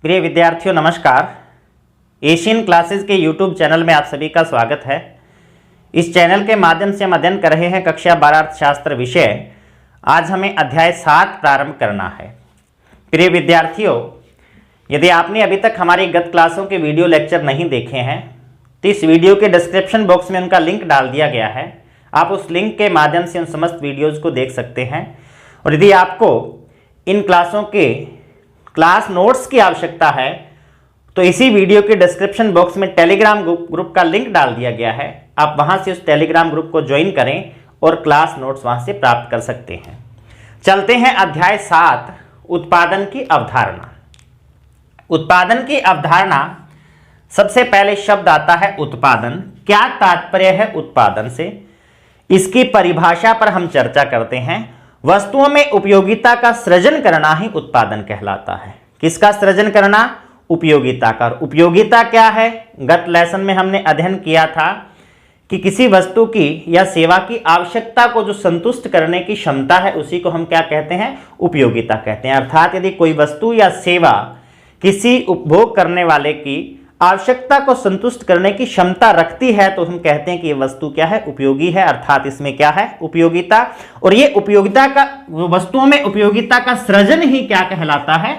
प्रिय विद्यार्थियों नमस्कार। एशियन क्लासेस के यूट्यूब चैनल में आप सभी का स्वागत है। इस चैनल के माध्यम से हम अध्ययन कर रहे हैं कक्षा 12 अर्थशास्त्र विषय। आज हमें अध्याय 7 प्रारंभ करना है। प्रिय विद्यार्थियों, यदि आपने अभी तक हमारी गत क्लासों के वीडियो लेक्चर नहीं देखे हैं तो इस वीडियो के डिस्क्रिप्शन बॉक्स में उनका लिंक डाल दिया गया है। आप उस लिंक के माध्यम से उन समस्त वीडियोज़ को देख सकते हैं। और यदि आपको इन क्लासों के क्लास नोट्स की आवश्यकता है तो इसी वीडियो के डिस्क्रिप्शन बॉक्स में टेलीग्राम ग्रुप का लिंक डाल दिया गया है। आप वहां से उस टेलीग्राम ग्रुप को ज्वाइन करें और क्लास नोट्स वहां से प्राप्त कर सकते हैं। चलते हैं अध्याय 7, उत्पादन की अवधारणा। उत्पादन की अवधारणा, सबसे पहले शब्द आता है उत्पादन। क्या तात्पर्य है उत्पादन से, इसकी परिभाषा पर हम चर्चा करते हैं। वस्तुओं में उपयोगिता का सृजन करना ही उत्पादन कहलाता है। किसका सृजन करना? उपयोगिता का। उपयोगिता क्या है? गत लेसन में हमने अध्ययन किया था कि किसी वस्तु की या सेवा की आवश्यकता को जो संतुष्ट करने की क्षमता है उसी को हम क्या कहते हैं? उपयोगिता कहते हैं। अर्थात यदि कोई वस्तु या सेवा किसी उपभोग करने वाले की आवश्यकता को संतुष्ट करने की क्षमता रखती है तो हम कहते हैं कि ये वस्तु क्या है? उपयोगी है। अर्थात इसमें क्या है? उपयोगिता। और ये उपयोगिता का, वस्तुओं में उपयोगिता का सृजन ही क्या कहलाता है?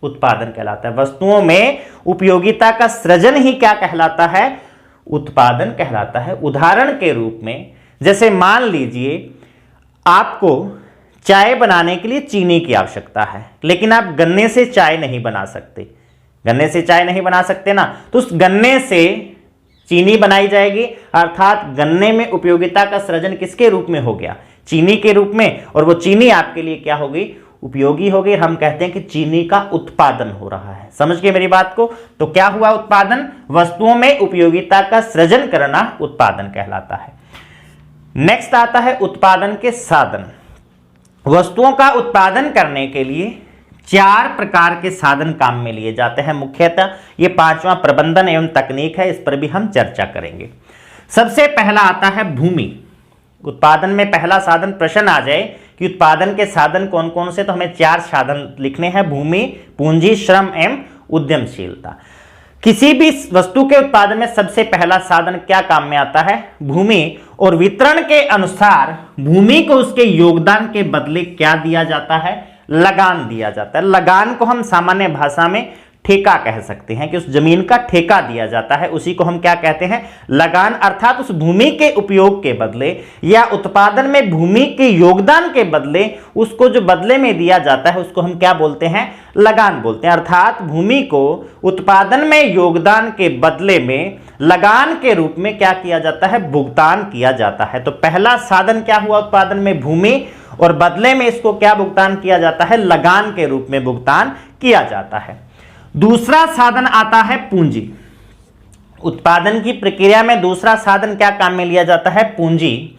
उत्पादन कहलाता है। वस्तुओं में उपयोगिता का सृजन ही क्या कहलाता है? उत्पादन कहलाता है। उदाहरण के रूप में, जैसे मान लीजिए आपको चाय बनाने के लिए चीनी की आवश्यकता है, लेकिन आप गन्ने से चाय नहीं बना सकते। गन्ने से चाय नहीं बना सकते ना, तो उस गन्ने से चीनी बनाई जाएगी। अर्थात गन्ने में उपयोगिता का सृजन किसके रूप में हो गया? चीनी के रूप में। और वो चीनी आपके लिए क्या होगी? उपयोगी होगी। हम कहते हैं कि चीनी का उत्पादन हो रहा है। समझ गए मेरी बात को? तो क्या हुआ उत्पादन? वस्तुओं में उपयोगिता का सृजन करना उत्पादन कहलाता है। नेक्स्ट आता है उत्पादन के साधन। वस्तुओं का उत्पादन करने के लिए 4 प्रकार के साधन काम में लिए जाते हैं। मुख्यतः ये 5वां प्रबंधन एवं तकनीक है, इस पर भी हम चर्चा करेंगे। सबसे पहला आता है भूमि। उत्पादन में पहला साधन प्रश्न आ जाए कि उत्पादन के साधन कौन कौन से, तो हमें 4 साधन लिखने हैं। भूमि, पूंजी, श्रम एवं उद्यमशीलता। किसी भी वस्तु के उत्पादन में सबसे पहला साधन क्या काम में आता है? भूमि। और वितरण के अनुसार भूमि को उसके योगदान के बदले क्या दिया जाता है? लगान दिया जाता है। लगान को हम सामान्य भाषा में ठेका कह सकते हैं कि उस जमीन का ठेका दिया जाता है, उसी को हम क्या कहते हैं? लगान। अर्थात उस भूमि के उपयोग के बदले या उत्पादन में भूमि के योगदान के बदले उसको जो बदले में दिया जाता है उसको हम क्या बोलते हैं? लगान बोलते हैं। अर्थात भूमि को उत्पादन में योगदान के बदले में लगान के रूप में क्या किया जाता है? भुगतान किया जाता है। तो पहला साधन क्या हुआ उत्पादन में? भूमि। और बदले में इसको क्या भुगतान किया जाता है? लगान के रूप में भुगतान किया जाता है। दूसरा साधन आता है पूंजी। उत्पादन की प्रक्रिया में दूसरा साधन क्या काम में लिया जाता है? पूंजी।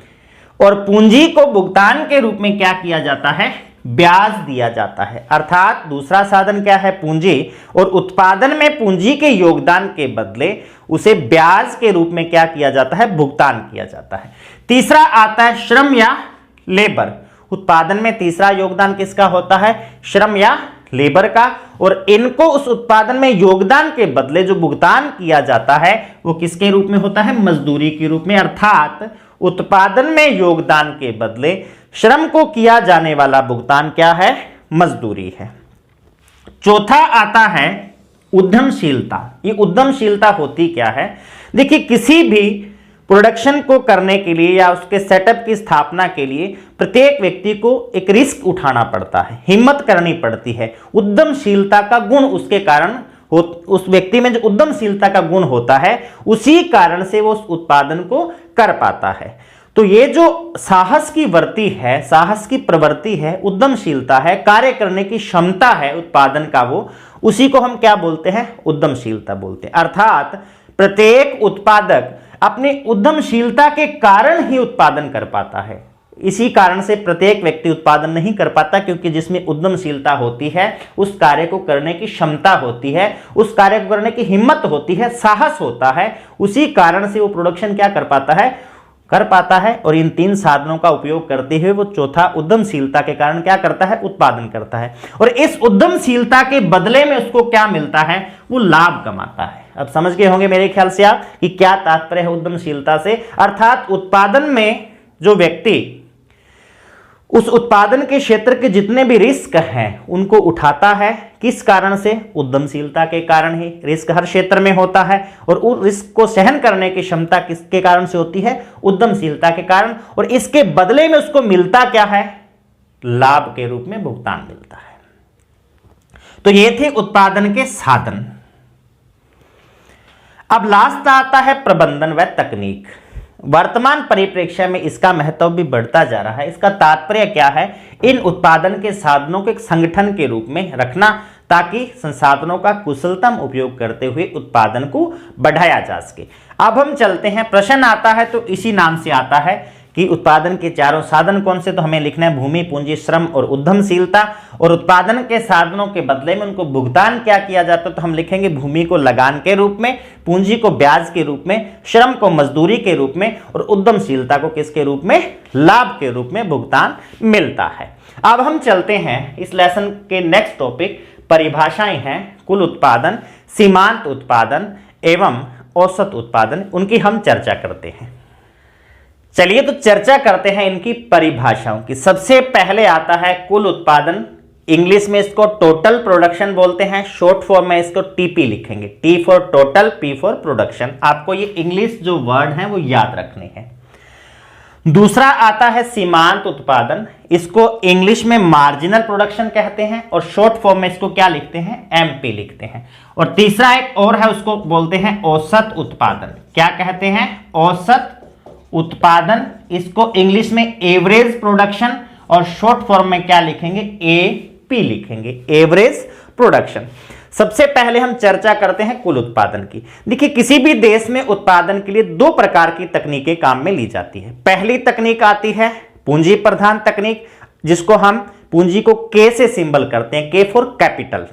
और पूंजी को भुगतान के रूप में क्या किया जाता है? ब्याज दिया जाता है। अर्थात दूसरा साधन क्या है? पूंजी। और उत्पादन में पूंजी के योगदान के बदले उसे ब्याज के रूप में क्या किया जाता है? भुगतान किया जाता है। तीसरा आता है श्रम या लेबर। उत्पादन में तीसरा योगदान किसका होता है? श्रम या लेबर का। और इनको उस उत्पादन में योगदान के बदले जो भुगतान किया जाता है वो किसके रूप में होता है? मजदूरी के रूप में। अर्थात उत्पादन में योगदान के बदले श्रम को किया जाने वाला भुगतान क्या है? मजदूरी है। चौथा आता है उद्यमशीलता। ये उद्यमशीलता होती क्या है? देखिए, किसी भी प्रोडक्शन को करने के लिए या उसके सेटअप की स्थापना के लिए प्रत्येक व्यक्ति को एक रिस्क उठाना पड़ता है, हिम्मत करनी पड़ती है। उद्यमशीलता का गुण उसके कारण उस व्यक्ति में जो उद्यमशीलता का गुण होता है उसी कारण से वो उस उत्पादन को कर पाता है। तो ये जो साहस की वृत्ति है, साहस की प्रवृत्ति है, उद्यमशीलता है, कार्य करने की क्षमता है उत्पादन का, वो उसी को हम क्या बोलते हैं? उद्यमशीलता बोलते हैं। अर्थात प्रत्येक उत्पादक अपनी उद्यमशीलता के कारण ही उत्पादन कर पाता है। इसी कारण से प्रत्येक व्यक्ति उत्पादन नहीं कर पाता, क्योंकि जिसमें उद्यमशीलता होती है, उस कार्य को करने की क्षमता होती है, उस कार्य को करने की हिम्मत होती है, साहस होता है, उसी कारण से वो प्रोडक्शन क्या कर पाता है? कर पाता है और इन 3 साधनों का उपयोग करते हुए वो चौथा उद्यमशीलता के कारण क्या करता है, उत्पादन करता है। और इस उद्यमशीलता के बदले में उसको क्या मिलता है, वो लाभ कमाता है। अब समझ गए होंगे मेरे ख्याल से आप कि क्या तात्पर्य है उद्यमशीलता से, अर्थात उत्पादन में जो व्यक्ति उस उत्पादन के क्षेत्र के जितने भी रिस्क हैं उनको उठाता है, किस कारण से, उद्यमशीलता के कारण ही। रिस्क हर क्षेत्र में होता है और उस रिस्क को सहन करने की क्षमता किसके कारण से होती है, उद्यमशीलता के कारण। और इसके बदले में उसको मिलता क्या है, लाभ के रूप में भुगतान मिलता है। तो ये थे उत्पादन के साधन। अब लास्ट आता है प्रबंधन व तकनीक। वर्तमान परिप्रेक्ष्य में इसका महत्व भी बढ़ता जा रहा है। इसका तात्पर्य क्या है, इन उत्पादन के साधनों को एक संगठन के रूप में रखना ताकि संसाधनों का कुशलतम उपयोग करते हुए उत्पादन को बढ़ाया जा सके। अब हम चलते हैं, प्रश्न आता है तो इसी नाम से आता है कि उत्पादन के चारों साधन कौन से, तो हमें लिखना है भूमि, पूंजी, श्रम और उद्यमशीलता। और उत्पादन के साधनों के बदले में उनको भुगतान क्या किया जाता है, तो हम लिखेंगे भूमि को लगान के रूप में, पूंजी को ब्याज के रूप में, श्रम को मजदूरी के रूप में और उद्यमशीलता को किसके रूप में, लाभ के रूप में भुगतान मिलता है। अब हम चलते हैं इस लेसन के नेक्स्ट टॉपिक, परिभाषाएं हैं कुल उत्पादन, सीमांत उत्पादन एवं औसत उत्पादन, उनकी हम चर्चा करते हैं। चलिए तो चर्चा करते हैं इनकी परिभाषाओं की। सबसे पहले आता है कुल उत्पादन, इंग्लिश में इसको टोटल प्रोडक्शन बोलते हैं, शॉर्ट फॉर्म में इसको टीपी लिखेंगे, T for total, P for production. आपको ये इंग्लिश जो वर्ड हैं वो याद रखने हैं। दूसरा आता है सीमांत उत्पादन, इसको इंग्लिश में मार्जिनल प्रोडक्शन कहते हैं और शॉर्ट फॉर्म में इसको क्या लिखते हैं, एमपी लिखते हैं। और तीसरा एक और है, उसको बोलते हैं औसत उत्पादन। क्या कहते हैं, औसत उत्पादन, इसको इंग्लिश में एवरेज प्रोडक्शन और शॉर्ट फॉर्म में क्या लिखेंगे, एपी लिखेंगे, एवरेज प्रोडक्शन। सबसे पहले हम चर्चा करते हैं कुल उत्पादन की। देखिए किसी भी देश में उत्पादन के लिए 2 प्रकार की तकनीकें काम में ली जाती है। पहली तकनीक आती है पूंजी प्रधान तकनीक, जिसको हम पूंजी को के से सिंबल करते हैं, के फॉर कैपिटल,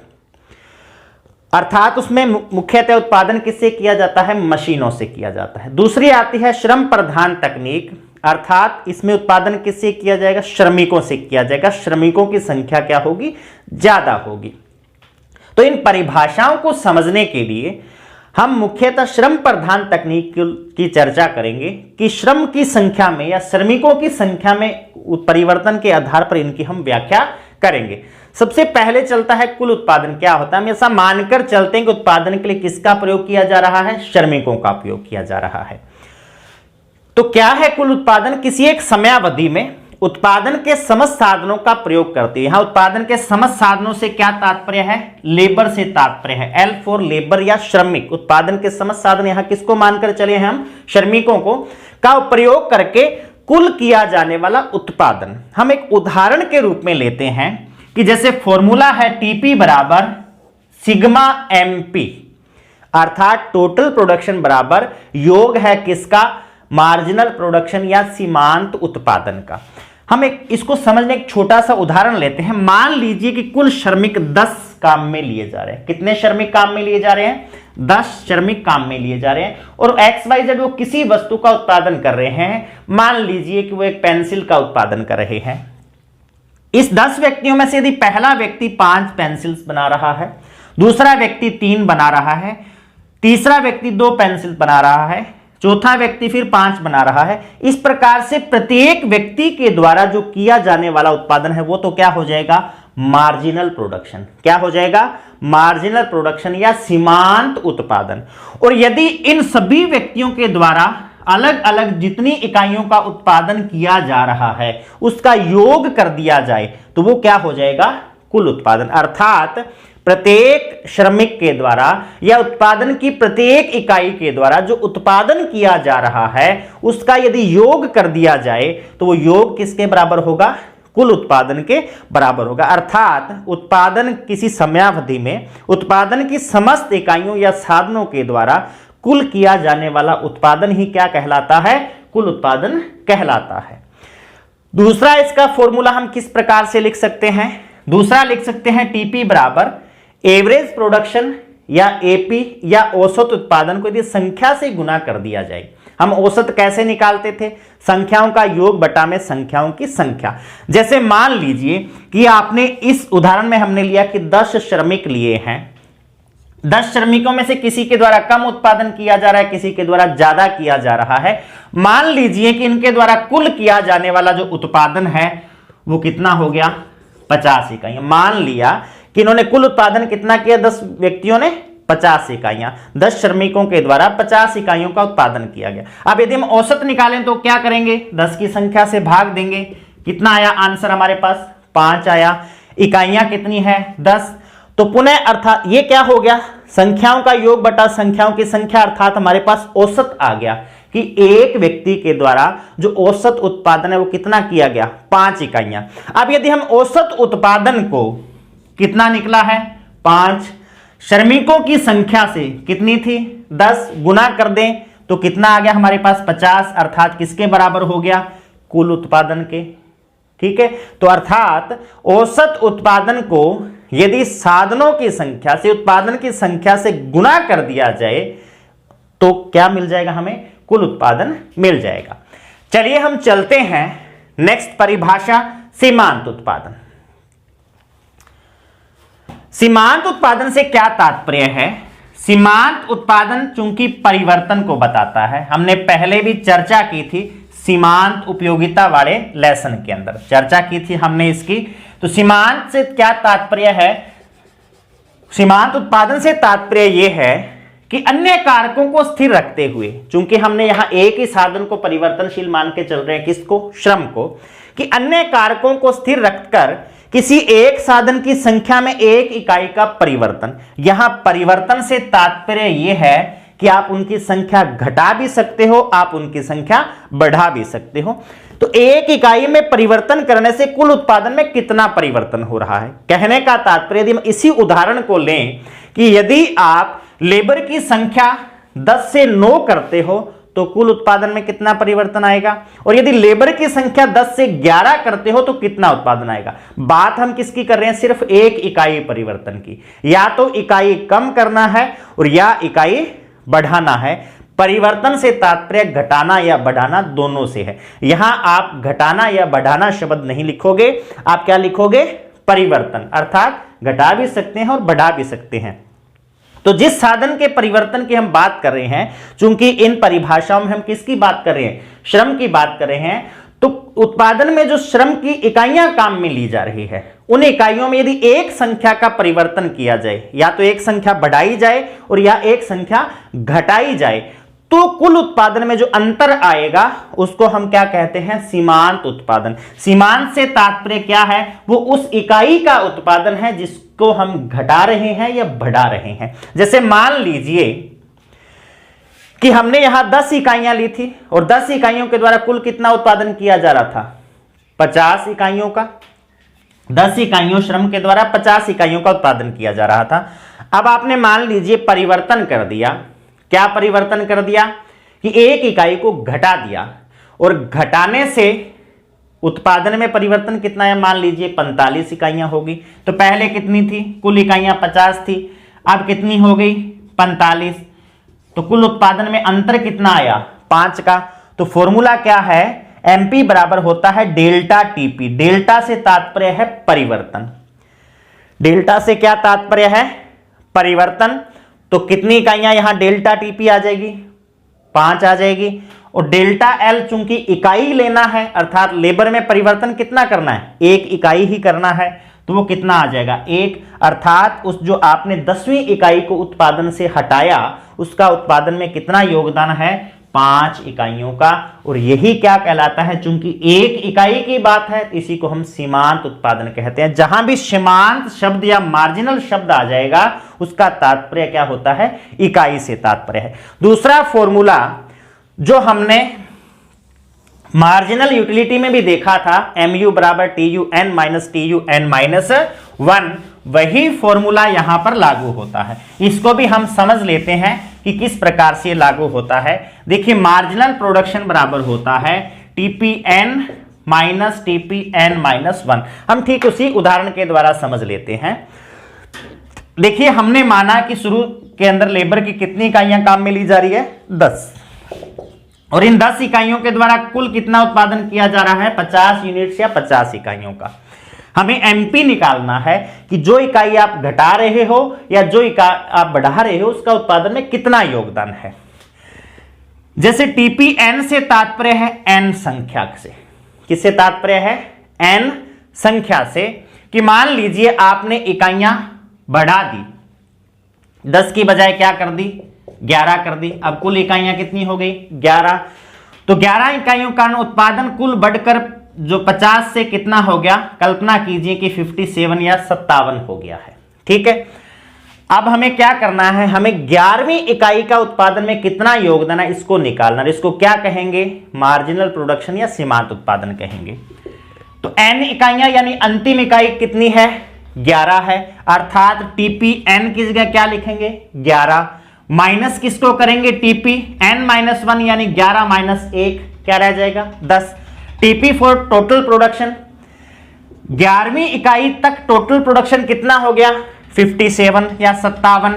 अर्थात उसमें मुख्यतः उत्पादन किससे किया जाता है, मशीनों से किया जाता है। दूसरी आती है श्रम प्रधान तकनीक, अर्थात इसमें उत्पादन किससे किया जाएगा, श्रमिकों से किया जाएगा, श्रमिकों की संख्या क्या होगी, ज्यादा होगी। तो इन परिभाषाओं को समझने के लिए हम मुख्यतः श्रम प्रधान तकनीक की चर्चा करेंगे कि श्रम की संख्या में या श्रमिकों की संख्या में परिवर्तन के आधार पर इनकी हम व्याख्या करेंगे। सबसे पहले चलता है कुल उत्पादन क्या होता है। हम ऐसा मानकर चलते हैं कि उत्पादन के लिए किसका प्रयोग किया जा रहा है, श्रमिकों का प्रयोग किया जा रहा है। तो क्या है कुल उत्पादन, किसी एक समयावधि में उत्पादन के समस्त साधनों का प्रयोग करते हैं। यहां उत्पादन के समस्त साधनों से क्या तात्पर्य है, लेबर से तात्पर्य है, एल फॉर लेबर या श्रमिक। उत्पादन के समस्त साधन यहां किसको मानकर चले हैं हम, श्रमिकों को, का प्रयोग करके कुल किया जाने वाला उत्पादन। हम एक उदाहरण के रूप में लेते हैं कि जैसे फॉर्मूला है टीपी बराबर सिग्मा एमपी, अर्थात टोटल प्रोडक्शन बराबर योग है किसका, मार्जिनल प्रोडक्शन या सीमांत उत्पादन का। हम एक इसको समझने एक छोटा सा उदाहरण लेते हैं। मान लीजिए कि कुल श्रमिक 10 काम में लिए जा रहे हैं। कितने श्रमिक काम में लिए जा रहे हैं, 10 श्रमिक काम में लिए जा रहे हैं। और XYZ वो किसी वस्तु का उत्पादन कर रहे हैं। मान लीजिए कि वो एक पेंसिल का उत्पादन कर रहे हैं। इस 10 व्यक्तियों में से यदि पहला व्यक्ति 5 पेंसिल्स बना रहा है, दूसरा व्यक्ति 3 बना रहा है, तीसरा व्यक्ति 2 पेंसिल बना रहा है, चौथा व्यक्ति फिर 5 बना रहा है, इस प्रकार से प्रत्येक व्यक्ति के द्वारा जो किया जाने वाला उत्पादन है वो तो क्या हो जाएगा, मार्जिनल प्रोडक्शन। क्या हो जाएगा, मार्जिनल प्रोडक्शन या सीमांत उत्पादन। और यदि इन सभी व्यक्तियों के द्वारा अलग अलग जितनी इकाइयों का उत्पादन किया जा रहा है उसका योग कर दिया जाए तो वो क्या हो जाएगा, कुल उत्पादन। अर्थात प्रत्येक श्रमिक के द्वारा या उत्पादन की प्रत्येक इकाई के द्वारा जो उत्पादन किया जा रहा है उसका यदि योग कर दिया जाए तो वो योग किसके बराबर होगा, कुल उत्पादन के बराबर होगा। अर्थात उत्पादन किसी समयावधि में उत्पादन की समस्त इकाइयों या साधनों के द्वारा कुल किया जाने वाला उत्पादन ही क्या कहलाता है, कुल उत्पादन कहलाता है। दूसरा इसका फॉर्मूला हम किस प्रकार से लिख सकते हैं, दूसरा लिख सकते हैं टीपी बराबर एवरेज प्रोडक्शन या एपी या औसत उत्पादन को यदि संख्या से गुना कर दिया जाए हम औसत कैसे निकालते थे? संख्याओं का योग बटा में संख्याओं की संख्या। जैसे मान लीजिए कि आपने इस उदाहरण में हमने लिया कि 10 श्रमिक लिए हैं, 10 श्रमिकों में से किसी के द्वारा कम उत्पादन किया जा रहा है, किसी के द्वारा ज्यादा किया जा रहा है। मान लीजिए कि इनके द्वारा कुल किया जाने वाला जो उत्पादन है वो कितना हो गया? 50 इकाइयां। मान लिया कि इन्होंने कुल उत्पादन कितना किया? 10 व्यक्तियों ने 50 इकाइयां, 10 श्रमिकों के द्वारा 50 इकाइयों का उत्पादन किया गया। अब यदि हम औसत निकालें तो क्या करेंगे? 10 की संख्या से भाग देंगे। कितना आया आंसर हमारे पास? 5 आया। इकाइयां कितनी है? 10। तो पुनः अर्थात ये क्या हो गया? संख्याओं का योग बटा संख्याओं की संख्या, अर्थात हमारे पास औसत आ गया कि एक व्यक्ति के द्वारा जो औसत उत्पादन है वो कितना किया गया? 5 इकाइयां। अब यदि हम औसत उत्पादन को कितना निकला है? 5, श्रमिकों की संख्या से कितनी थी? 10, गुना कर दें तो कितना आ गया हमारे पास? 50, अर्थात किसके बराबर हो गया? कुल उत्पादन के। ठीक है, तो अर्थात औसत उत्पादन को यदि साधनों की संख्या से, उत्पादन की संख्या से गुना कर दिया जाए तो क्या मिल जाएगा? हमें कुल उत्पादन मिल जाएगा। चलिए हम चलते हैं नेक्स्ट परिभाषा, सीमांत उत्पादन। सीमांत उत्पादन से क्या तात्पर्य है? सीमांत उत्पादन चूंकि परिवर्तन को बताता है, हमने पहले भी चर्चा की थी सीमांत उपयोगिता वाले लेसन के अंदर चर्चा की थी हमने इसकी। तो सीमांत से क्या तात्पर्य है? सीमांत उत्पादन से तात्पर्य यह है कि अन्य कारकों को स्थिर रखते हुए, चूंकि हमने यहां एक ही साधन को परिवर्तनशील मान के चल रहे हैं, किसको? श्रम को, कि अन्य कारकों को स्थिर रखकर किसी एक साधन की संख्या में एक इकाई का परिवर्तन। यहां परिवर्तन से तात्पर्य यह है कि आप उनकी संख्या घटा भी सकते हो, आप उनकी संख्या बढ़ा भी सकते हो। तो एक इकाई में परिवर्तन करने से कुल उत्पादन में कितना परिवर्तन हो रहा है? कहने का तात्पर्य यदि हम इसी उदाहरण को लें कि यदि आप लेबर की संख्या 10 से 9 करते हो तो कुल उत्पादन में कितना परिवर्तन आएगा, और यदि लेबर की संख्या 10 से 11 करते हो तो कितना उत्पादन आएगा। बात हम किसकी कर रहे हैं? सिर्फ एक इकाई परिवर्तन की। या तो इकाई कम करना है और या इकाई बढ़ाना है। परिवर्तन से तात्पर्य घटाना या बढ़ाना दोनों से है। यहां आप घटाना या बढ़ाना शब्द नहीं लिखोगे, आप क्या लिखोगे? परिवर्तन, अर्थात घटा भी सकते हैं और बढ़ा भी सकते हैं। तो जिस साधन के परिवर्तन की हम बात कर रहे हैं, चूंकि इन परिभाषाओं में हम किसकी बात कर रहे हैं? श्रम की बात कर रहे हैं। तो उत्पादन में जो श्रम की इकाइयां काम में ली जा रही है, उन इकाइयों में यदि एक संख्या का परिवर्तन किया जाए, या तो एक संख्या बढ़ाई जाए और या एक संख्या घटाई जाए, तो कुल उत्पादन में जो अंतर आएगा उसको हम क्या कहते हैं? सीमांत उत्पादन। सीमांत से तात्पर्य क्या है? वो उस इकाई का उत्पादन है जिसको हम घटा रहे हैं या बढ़ा रहे हैं। जैसे मान लीजिए कि हमने यहां 10 इकाइयां ली थी और 10 इकाइयों के द्वारा कुल कितना उत्पादन किया जा रहा था? 50 इकाइयों का। 10 इकाइयों श्रम के द्वारा 50 इकाइयों का उत्पादन किया जा रहा था। अब आपने मान लीजिए परिवर्तन कर दिया। क्या परिवर्तन कर दिया? कि एक इकाई को घटा दिया, और घटाने से उत्पादन में परिवर्तन कितना है? मान लीजिए 45 इकाइयां होगी। तो पहले कितनी थी? कुल इकाइयां 50 थी, अब कितनी हो गई? 45। तो कुल उत्पादन में अंतर कितना आया? 5 का। तो फॉर्मूला क्या है? एमपी बराबर होता है डेल्टा टीपी। डेल्टा से तात्पर्य है परिवर्तन। डेल्टा से क्या तात्पर्य है? परिवर्तन। तो कितनी इकाइयां यहां डेल्टा टीपी आ जाएगी? 5 आ जाएगी। और डेल्टा एल चूंकि इकाई लेना है, अर्थात लेबर में परिवर्तन कितना करना है? एक इकाई ही करना है, तो वो कितना आ जाएगा? 1। अर्थात उस जो आपने 10वीं इकाई को उत्पादन से हटाया उसका उत्पादन में कितना योगदान है? 5 इकाइयों का। और यही क्या कहलाता है? चूंकि एक इकाई की बात है, इसी को हम सीमांत उत्पादन कहते हैं। जहां भी सीमांत शब्द या मार्जिनल शब्द आ जाएगा उसका तात्पर्य क्या होता है? इकाई से तात्पर्य है। दूसरा फॉर्मूला जो हमने मार्जिनल यूटिलिटी में भी देखा था, mu बराबर TUN माइनस TUN माइनस 1, वही फॉर्मूला यहां पर लागू होता है। इसको भी हम समझ लेते हैं कि किस प्रकार से लागू होता है। देखिए, मार्जिनल प्रोडक्शन बराबर होता है TPN माइनस TPN माइनस 1। हम ठीक उसी उदाहरण के द्वारा समझ लेते हैं। देखिए, हमने माना कि शुरू के अंदर लेबर की कितनी इकाइयां काम में ली जा रही है? 10। और इन 10 इकाइयों के द्वारा कुल कितना उत्पादन किया जा रहा है, 50 यूनिट्स या 50 इकाइयों का। हमें एमपी निकालना है कि जो इकाई आप घटा रहे हो या जो इकाई आप बढ़ा रहे हो उसका उत्पादन में कितना योगदान है। जैसे टीपीएन से तात्पर्य है एन संख्या से, किससे तात्पर्य है, एन संख्या से, कि मान लीजिए आपने इकाइयां बढ़ा दी, 10 की बजाय क्या कर दी, 11 कर दी। अब कुल इकाइयां कितनी हो गई, 11। तो 11 इकाइयों का उत्पादन कुल बढ़कर जो 50 से कितना हो गया, कल्पना कीजिए कि 57 या 57 हो गया है। ठीक है, अब हमें क्या करना है, हमें 11वीं इकाई का उत्पादन में कितना योगदान है इसको निकालना है। इसको क्या कहेंगे, मार्जिनल प्रोडक्शन या सीमांत उत्पादन कहेंगे। तो एन इकाइयां यानी अंतिम इकाई कितनी है, 11 है, अर्थात टीपीएन की जगह क्या लिखेंगे, 11, माइनस किसको करेंगे, टीपी एन माइनस 1 यानी 11 माइनस 1 क्या रह जाएगा, 10। टीपी फॉर टोटल प्रोडक्शन, 11वीं इकाई तक टोटल प्रोडक्शन कितना हो गया, 57 या 57,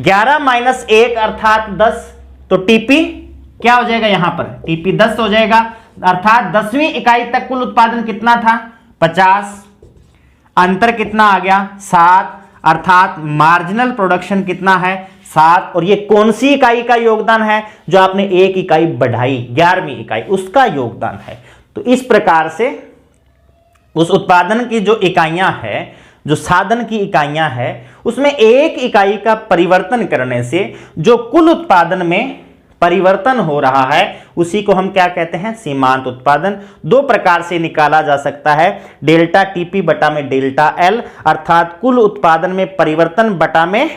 11 माइनस 1 अर्थात 10। तो टीपी क्या हो जाएगा, यहां पर टीपी 10 हो जाएगा, अर्थात 10वीं इकाई तक कुल उत्पादन कितना था, 50, अंतर कितना आ गया, 7, अर्थात मार्जिनल प्रोडक्शन कितना है, 7। और ये कौन सी इकाई का योगदान है, जो आपने एक इकाई बढ़ाई, 11वीं इकाई, उसका योगदान है। तो इस प्रकार से उस उत्पादन की जो इकाइयां हैं, जो साधन की इकाइयां हैं, उसमें एक इकाई का परिवर्तन करने से जो कुल उत्पादन में परिवर्तन हो रहा है उसी को हम क्या कहते हैं, सीमांत उत्पादन। दो प्रकार से निकाला जा सकता है, डेल्टा टीपी बटा में डेल्टा एल, अर्थात कुल उत्पादन में परिवर्तन बटा में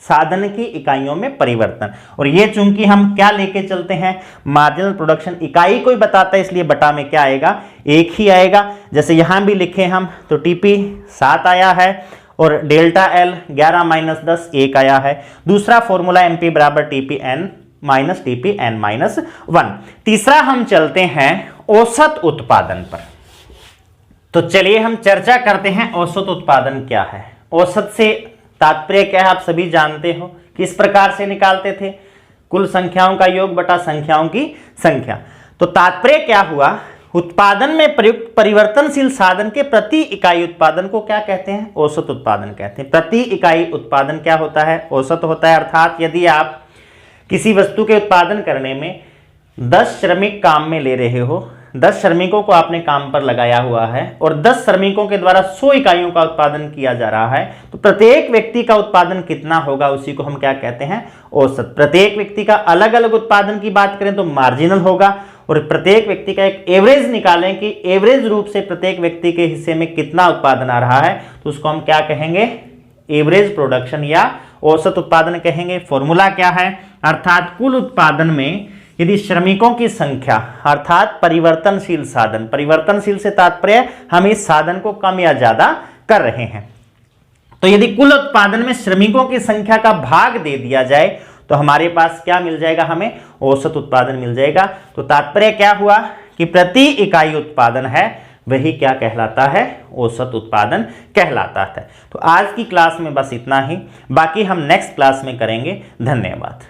साधन की इकाइयों में परिवर्तन। और ये चूंकि हम क्या लेके चलते हैं, मार्जिनल प्रोडक्शन, इकाई कोई बताता है इसलिए बटा में क्या आएगा, एक ही आएगा। जैसे यहां भी लिखे हम तो टीपी 7 आया है और डेल्टा एल 11 माइनस 10 1 आया है। दूसरा फॉर्मूला एमपी बराबर TP N minus TP N minus 1। तीसरा हम चलते हैं औसत उत्पादन पर। तो चलिए हम चर्चा करते हैं औसत उत्पादन क्या है। औसत से तात्पर्य क्या है आप सभी जानते हो, किस प्रकार से निकालते थे, कुल संख्याओं का योग बटा संख्याओं की संख्या। तो तात्पर्य क्या हुआ, उत्पादन में प्रयुक्त परिवर्तनशील साधन के प्रति इकाई उत्पादन को क्या कहते हैं, औसत उत्पादन कहते हैं। प्रति इकाई उत्पादन क्या होता है, औसत होता है। अर्थात यदि आप किसी वस्तु के उत्पादन करने में 10 श्रमिक काम में ले रहे हो, 10 श्रमिकों को आपने काम पर लगाया हुआ है और 10 श्रमिकों के द्वारा 100 इकाइयों का उत्पादन किया जा रहा है, तो प्रत्येक व्यक्ति का उत्पादन कितना होगा उसी को हम क्या कहते हैं, औसत। प्रत्येक व्यक्ति का अलग अलग उत्पादन की बात करें तो मार्जिनल होगा, और प्रत्येक व्यक्ति का एक एवरेज निकालें कि एवरेज रूप से प्रत्येक व्यक्ति के हिस्से में कितना उत्पादन आ रहा है, तो उसको हम क्या कहेंगे, एवरेज प्रोडक्शन या औसत उत्पादन कहेंगे। फॉर्मूला क्या है, अर्थात कुल उत्पादन में यदि श्रमिकों की संख्या अर्थात परिवर्तनशील साधन, परिवर्तनशील से तात्पर्य हम इस साधन को कम या ज्यादा कर रहे हैं, तो यदि कुल उत्पादन में श्रमिकों की संख्या का भाग दे दिया जाए तो हमारे पास क्या मिल जाएगा, हमें औसत उत्पादन मिल जाएगा। तो तात्पर्य क्या हुआ कि प्रति इकाई उत्पादन है वही क्या कहलाता है, औसत उत्पादन कहलाता है। तो आज की क्लास में बस इतना ही, बाकी हम नेक्स्ट क्लास में करेंगे। धन्यवाद।